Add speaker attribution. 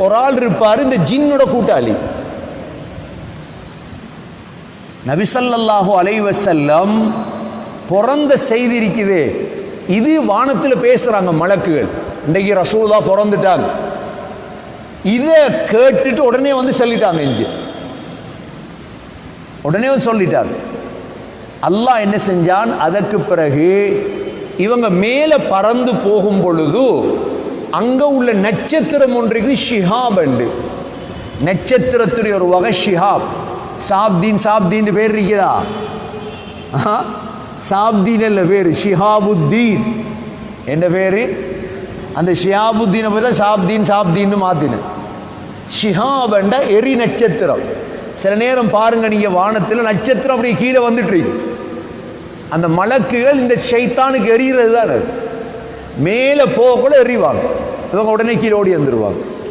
Speaker 1: ஒரு ஆள் இருப்பார், இந்த ஜின்னோட கூட்டாளி. நபி ஸல்லல்லாஹு அலைஹி வஸல்லம் பிறந்த செய்தி இருக்குது, இது வானத்தில் பேசுறாங்க மலக்குகள், இன்றைக்கு ரசூலுல்லாஹ் பிறந்துட்டாங்க. இதை கேட்டுட்டு உடனே வந்து சொல்லிட்டாங்க, இங்கே உடனே வந்து சொல்லிட்டாங்க. அல்லாஹ் என்ன செஞ்சான், அதற்கு பிறகு இவங்க மேலே பறந்து போகும் பொழுது அங்க உள்ள நட்சத்திரம் ஒன்றைக்கு ஷிஹாப் என்று, நட்சத்திரத்துடைய ஒரு வகை ஷிஹாப். சாப்தீன் சாப்தீன் பேர் இருக்குதா? சாப்தீன் இல்ல பேரு, ஷிஹாபுத்தீன் என்ன பேரு? அந்த ஷிஹாபுத்தீனை போய் தான் சாப்தீன் சாப்தீன்னு மாத்தின. ஷிஹாப் என்ற எரி நட்சத்திரம். சில நேரம் பாருங்க, நீங்க வானத்தில் நட்சத்திரம் அப்படியே கீழே வந்துட்டு இருக்கு. அந்த மலக்குகள் இந்த ஷைத்தானுக்கு எரிகிறது தான், மேலே போக கூட எறிவாங்க, இவங்க உடனே கீழே ஓடி வந்துருவாங்க.